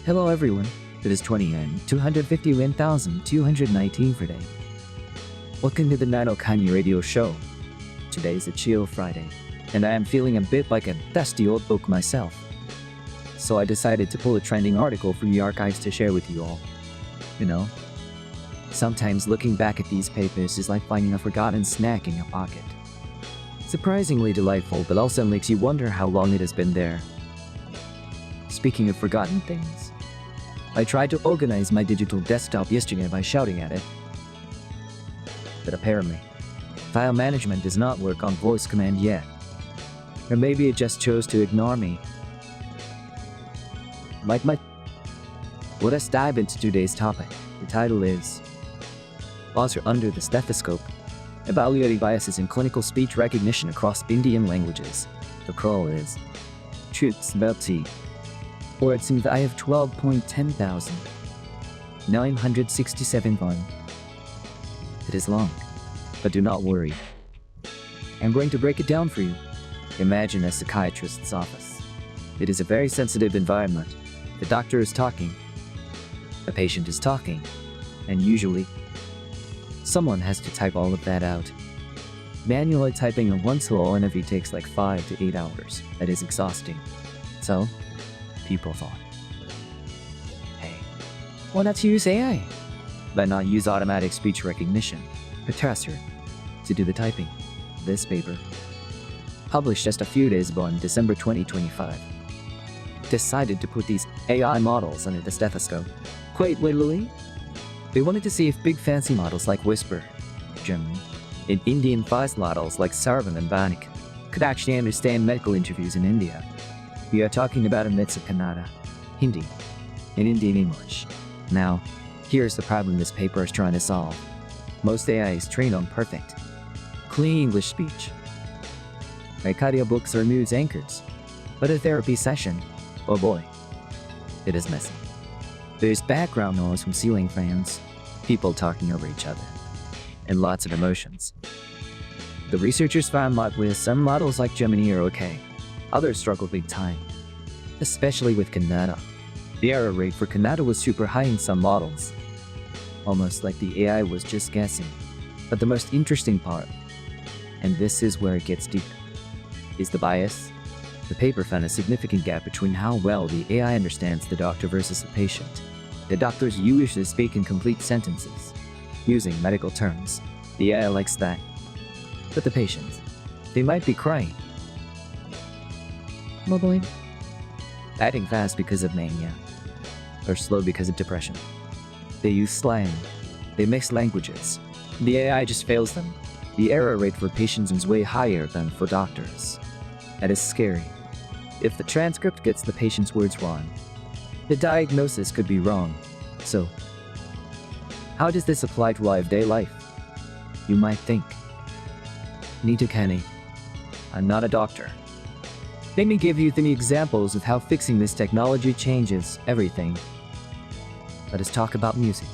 Hello everyone, it is 251,219 for day. Welcome to the Nino-ani Radio Show. Today is a chill Friday, and I am feeling a bit like a dusty old book myself. So I decided to pull a trending article from the archives to share with you all. You know, sometimes looking back at these papers is like finding a forgotten snack in your pocket. Surprisingly delightful, but also makes you wonder how long it has been there. Speaking of forgotten things, I tried to organize my digital desktop yesterday by shouting at it. But apparently, file management does not work on voice command yet. Or maybe it just chose to ignore me. Let us dive into today's topic. The title is ASR Under the Stethoscope, Evaluating Biases in Clinical Speech Recognition Across Indian Languages. The crawl is transcribing. Words in the I have 12.10,967 Vaani. It is long, but do not worry. I'm going to break it down for you. Imagine a psychiatrist's office. It is a very sensitive environment. The doctor is talking, the patient is talking, and usually, someone has to type all of that out. Manually typing a one-syllable interview takes like 5 to 8 hours. That is exhausting. So, people thought, hey, why not use AI? Why not use automatic speech recognition, a tracer, to do the typing? This paper, published just a few days ago in December 2025, decided to put these AI models under the stethoscope. Quite literally, they wanted to see if big fancy models like Whisper, Gemini, and Indian voice models like Sarvam and Vaani could actually understand medical interviews in India. We are talking about a mix of Kannada, Hindi, and Indian English. Now, here's the problem this paper is trying to solve. Most AI is trained on perfect, clean English speech. Like audiobooks or news anchors. But a therapy session, oh boy, it is messy. There's background noise from ceiling fans, people talking over each other, and lots of emotions. The researchers found that with some models like Gemini are okay. Others struggle big time, especially with Kannada. The error rate for Kannada was super high in some models, almost like the AI was just guessing. But the most interesting part, and this is where it gets deep, is the bias. The paper found a significant gap between how well the AI understands the doctor versus the patient. The doctors usually speak in complete sentences, using medical terms. The AI likes that. But the patients, they might be crying, mumbling, acting fast because of mania, or slow because of depression. They use slang, they mix languages. The AI just fails them. The error rate for patients is way higher than for doctors. That is scary. If the transcript gets the patient's words wrong, the diagnosis could be wrong. So, how does this apply to live-day life? You might think, Nino-ani, I'm not a doctor. Let me give you 3 examples of how fixing this technology changes everything. Let us talk about music.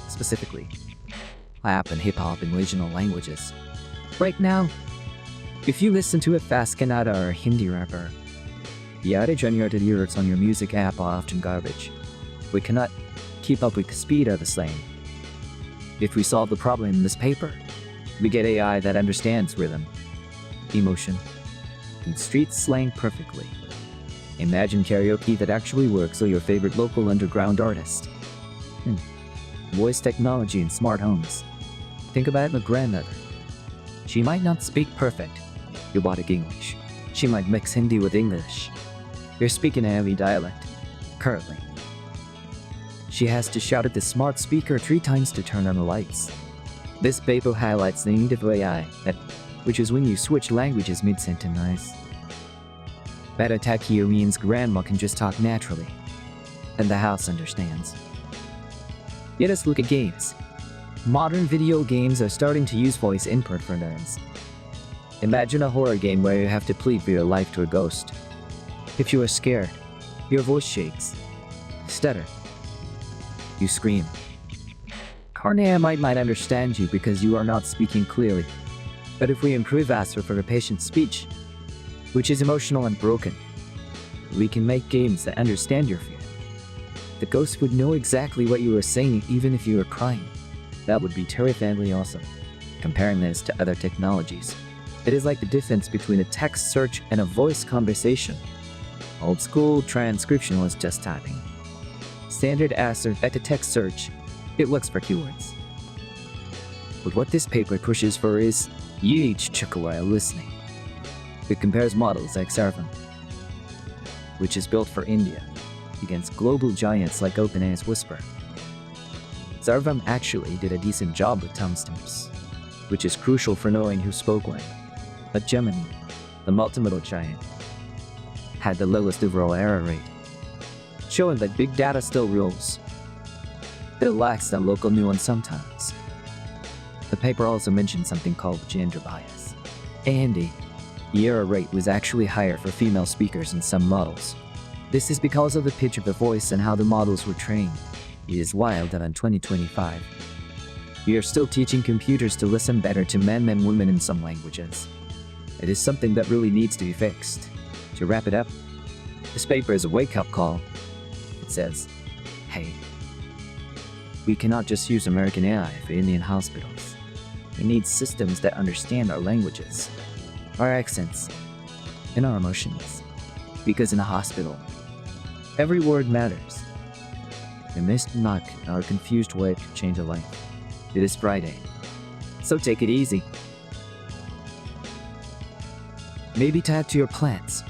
Specifically, rap and hip-hop in regional languages. Right now, if you listen to a fast Kannada or Hindi rapper, the auto-generated lyrics on your music app are often garbage. We cannot keep up with the speed of the slang. If we solve the problem in this paper, we get AI that understands rhythm, emotion, and street slang perfectly. Imagine karaoke that actually works or your favorite local underground artist. Voice technology in smart homes. Think about my grandmother. She might not speak perfect robotic English. She might mix Hindi with English. You're speaking a heavy dialect, currently. She has to shout at the smart speaker 3 times to turn on the lights. This paper highlights the need of AI, which is when you switch languages mid-sentence. Better tech here means grandma can just talk naturally, and the house understands. Let us look at games. Modern video games are starting to use voice input for nerds. Imagine a horror game where you have to plead for your life to a ghost. If you are scared, your voice shakes, stutter, you scream. Carnea might understand you because you are not speaking clearly. But if we improve ASR for a patient's speech, which is emotional and broken, we can make games that understand your fear, The ghost would know exactly what you were saying even if you were crying. That would be terrifyingly awesome. Comparing this to other technologies, it is like the difference between a text search and a voice conversation. Old school transcription was just typing. Standard ASR at the text search, it looks for keywords. But what this paper pushes for is, you each took a while listening. It compares models like Sarvam, which is built for India, against global giants like OpenAI's Whisper. Sarvam actually did a decent job with timestamps, which is crucial for knowing who spoke when. But Gemini, the multimodal giant, had the lowest overall error rate, showing that big data still rules. It lacks that local nuance sometimes. The paper also mentioned something called gender bias. Andy, the error rate was actually higher for female speakers in some models. This is because of the pitch of the voice and how the models were trained. It is wild that in 2025, we are still teaching computers to listen better to men than women in some languages. It is something that really needs to be fixed. To wrap it up, this paper is a wake-up call. It says, hey, we cannot just use American AI for Indian hospitals. We need systems that understand our languages, our accents, and our emotions. Because in a hospital, every word matters. A missed knock or a confused word could change a life. It is Friday, so take it easy. Maybe tag to your plants.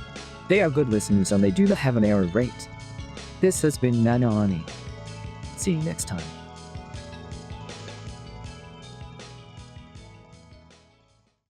They are good listeners and they do not have an error rate. This has been Nino-ani. See you next time.